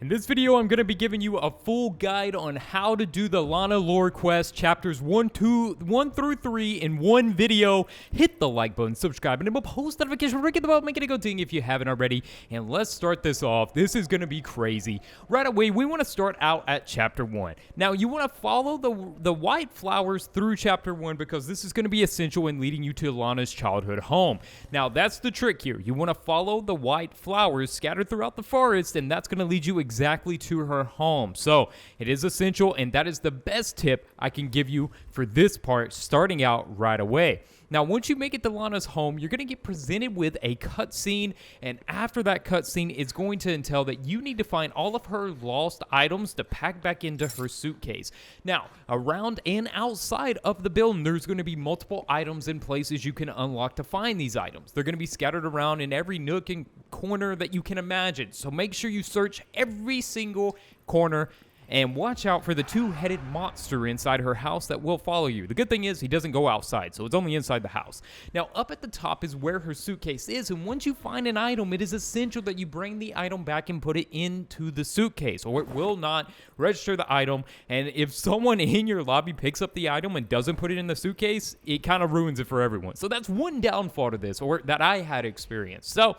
In this video, I'm going to be giving you a full guide on how to do the LANA lore quest chapters 1 through 3 in one video. Hit the like button, subscribe, and post notification, ring the bell, make it a go ding if you haven't already. And let's start this off. This is going to be crazy. Right away, we want to start out at chapter 1. Now, you want to follow the white flowers through chapter 1 because this is going to be essential in leading you to LANA's childhood home. Now, that's the trick here. You want to follow the white flowers scattered throughout the forest, and that's going to lead you exactly to her home. So it is essential, and that is the best tip I can give you for this part starting out right away. Now, once you make it to LANA's home, you're going to get presented with a cutscene, and after that cutscene, it's going to entail that you need to find all of her lost items to pack back into her suitcase. Now, around and outside of the building, there's going to be multiple items and places you can unlock to find these items. They're going to be scattered around in every nook and corner that you can imagine, so make sure you search every single corner. And watch out for the two-headed monster inside her house that will follow you. The good thing is he doesn't go outside, so it's only inside the house. Now, up at the top is where her suitcase is, and once you find an item, it is essential that you bring the item back and put it into the suitcase, or it will not register the item. And if someone in your lobby picks up the item and doesn't put it in the suitcase, it kind of ruins it for everyone. So that's one downfall to this, or that I had experienced. So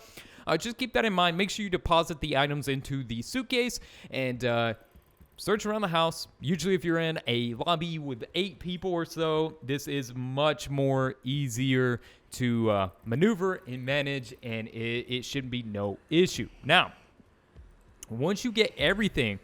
just keep that in mind. Make sure you deposit the items into the suitcase, and search around the house. Usually if you're in a lobby with 8 people or so, this is much more easier to maneuver and manage, and it shouldn't be no issue. Now, once you get everything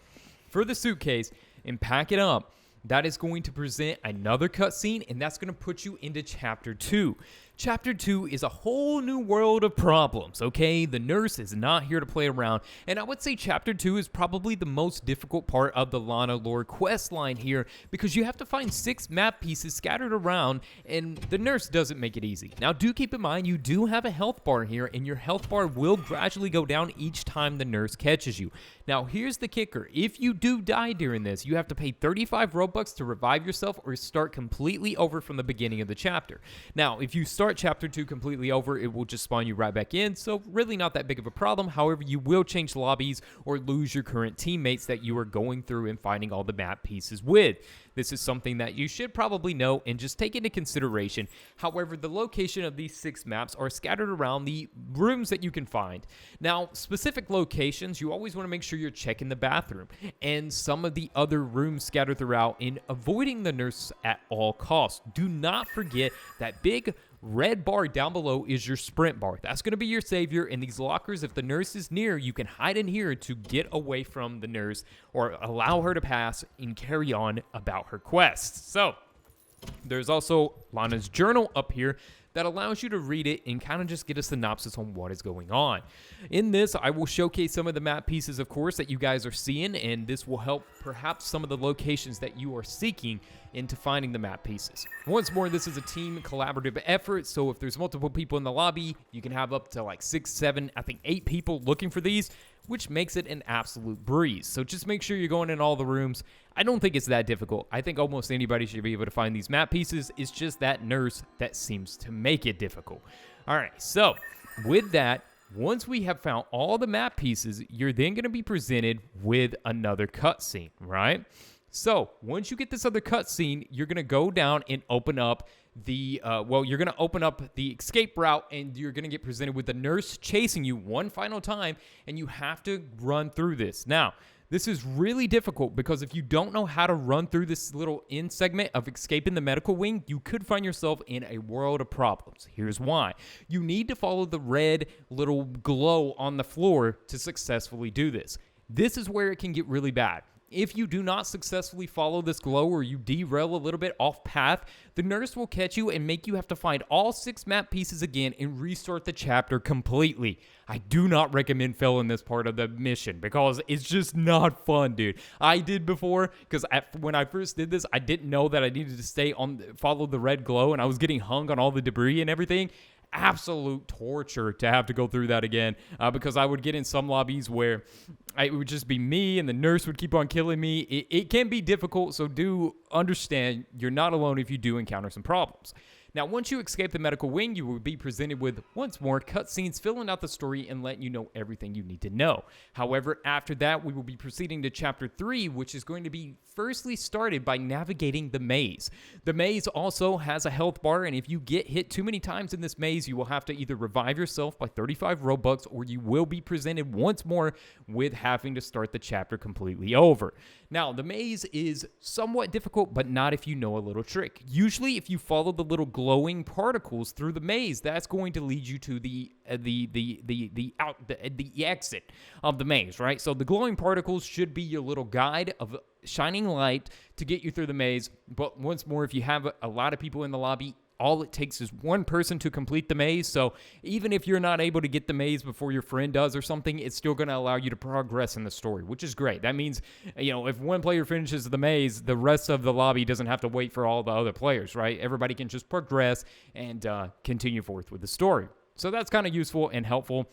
for the suitcase and pack it up, that is going to present another cutscene, and that's going to put you into Chapter 2. Chapter 2 is a whole new world of problems, okay? The nurse is not here to play around, and I would say Chapter 2 is probably the most difficult part of the LANA lore quest line here, because you have to find 6 map pieces scattered around, and the nurse doesn't make it easy. Now, do keep in mind, you do have a health bar here, and your health bar will gradually go down each time the nurse catches you. Now, here's the kicker. If you do die during this, you have to pay 35 Robux to revive yourself or start completely over from the beginning of the chapter. Now, if you start Chapter 2 completely over, it will just spawn you right back in, so really not that big of a problem. However, you will change lobbies or lose your current teammates that you are going through and finding all the map pieces with. This is something that you should probably know and just take into consideration. However, the location of these 6 maps are scattered around the rooms that you can find. Now, specific locations, you always want to make sure you're checking the bathroom and some of the other rooms scattered throughout and avoiding the nurse at all costs. Do not forget that big red bar down below is your sprint bar. That's going to be your savior. In these lockers, if the nurse is near, you can hide in here to get away from the nurse or allow her to pass and carry on about her quest. So there's also LANA's journal up here that allows you to read it and kind of just get a synopsis on what is going on. In this, I will showcase some of the map pieces, of course, that you guys are seeing, and this will help perhaps some of the locations that you are seeking into finding the map pieces. Once more, this is a team collaborative effort, so if there's multiple people in the lobby, you can have up to like 6, 7, I think 8 people looking for these, which makes it an absolute breeze. So just make sure you're going in all the rooms. I don't think it's that difficult. I think almost anybody should be able to find these map pieces. It's just that nurse that seems to make it difficult. All right, so with that, once we have found all the map pieces, you're then going to be presented with another cutscene, right? So once you get this other cutscene, you're going to go down and open up the, you're going to open up the escape route, and you're going to get presented with the nurse chasing you one final time, and you have to run through this. Now, this is really difficult because if you don't know how to run through this little end segment of escaping the medical wing, you could find yourself in a world of problems. Here's why. You need to follow the red little glow on the floor to successfully do this. This is where it can get really bad. If you do not successfully follow this glow or you derail a little bit off path, the nurse will catch you and make you have to find all 6 map pieces again and restart the chapter completely. I do not recommend failing this part of the mission because it's just not fun, dude. I did before because when I first did this, I didn't know that I needed to follow the red glow, and I was getting hung on all the debris and everything. Absolute torture to have to go through that again because I would get in some lobbies where it would just be me and the nurse would keep on killing me. It can be difficult, so do understand you're not alone if you do encounter some problems. Now, once you escape the medical wing, you will be presented with, once more, cutscenes filling out the story and letting you know everything you need to know. However, after that, we will be proceeding to Chapter 3, which is going to be firstly started by navigating the maze. The maze also has a health bar, and if you get hit too many times in this maze, you will have to either revive yourself by 35 Robux, or you will be presented once more with having to start the chapter completely over. Now, the maze is somewhat difficult, but not if you know a little trick. Usually, if you follow the little glowing particles through the maze, that's going to lead you to the exit of the maze, right? So the glowing particles should be your little guide of shining light to get you through the maze. But once more, if you have a lot of people in the lobby, all it takes is one person to complete the maze. So even if you're not able to get the maze before your friend does or something, it's still going to allow you to progress in the story, which is great. That means, if one player finishes the maze, the rest of the lobby doesn't have to wait for all the other players, right? Everybody can just progress and continue forth with the story. So that's kind of useful and helpful.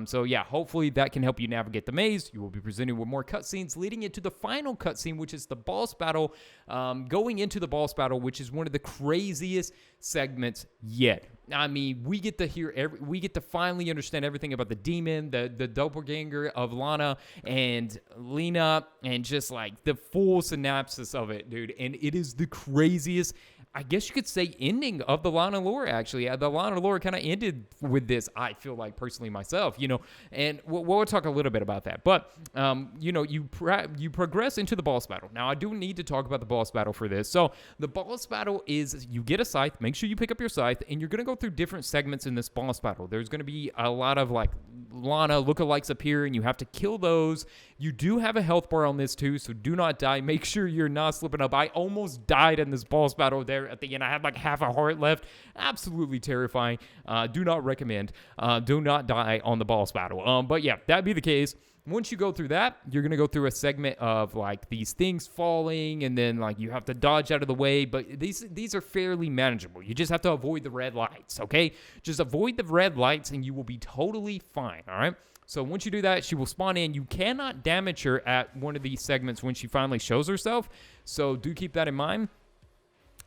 So yeah, hopefully that can help you navigate the maze. You will be presented with more cutscenes leading into the final cutscene, which is the boss battle. Going into the boss battle, which is one of the craziest segments yet. I mean, we get to finally understand everything about the demon, the doppelganger of LANA and LANA, and just like the full synopsis of it, dude. And it is the craziest, I guess you could say, ending of the LANA lore, actually. The LANA lore kind of ended with this, I feel like, personally myself, and we'll talk a little bit about that. But, you progress into the boss battle. Now, I do need to talk about the boss battle for this. So, the boss battle is, you get a scythe, make sure you pick up your scythe, and you're going to go through different segments in this boss battle. There's going to be a lot of, like, LANA lookalikes appear, and you have to kill those. You do have a health bar on this, too, so do not die. Make sure you're not slipping up. I almost died in this boss battle there at the end. I had like half a heart left. Absolutely terrifying. Do not recommend. Do not die on the boss battle. But yeah, that'd be the case. Once you go through that, you're going to go through a segment of like these things falling, and then like you have to dodge out of the way, but these are fairly manageable. You just have to avoid the red lights, okay? Just avoid the red lights and you will be totally fine, all right? So once you do that, she will spawn in. You cannot damage her at one of these segments when she finally shows herself, so do keep that in mind.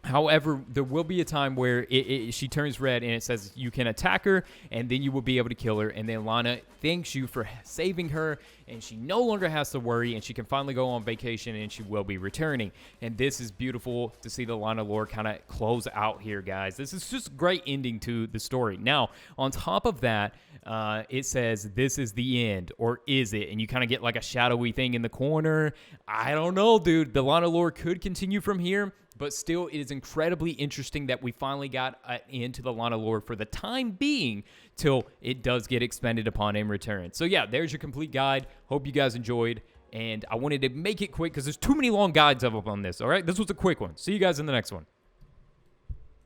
However, there will be a time where she turns red and it says you can attack her, and then you will be able to kill her, and then LANA thanks you for saving her, and she no longer has to worry, and she can finally go on vacation, and she will be returning. And this is beautiful to see the LANA lore kind of close out here, guys. This is just a great ending to the story. Now, on top of that, it says this is the end, or is it? And you kind of get like a shadowy thing in the corner. I don't know, dude. The LANA lore could continue from here, but still, it is incredibly interesting that we finally got into the LANA lore for the time being till it does get expanded upon in return. So yeah, there's your complete guide. Hope you guys enjoyed, and I wanted to make it quick because there's too many long guides up on this, all right? This was a quick one. See you guys in the next one.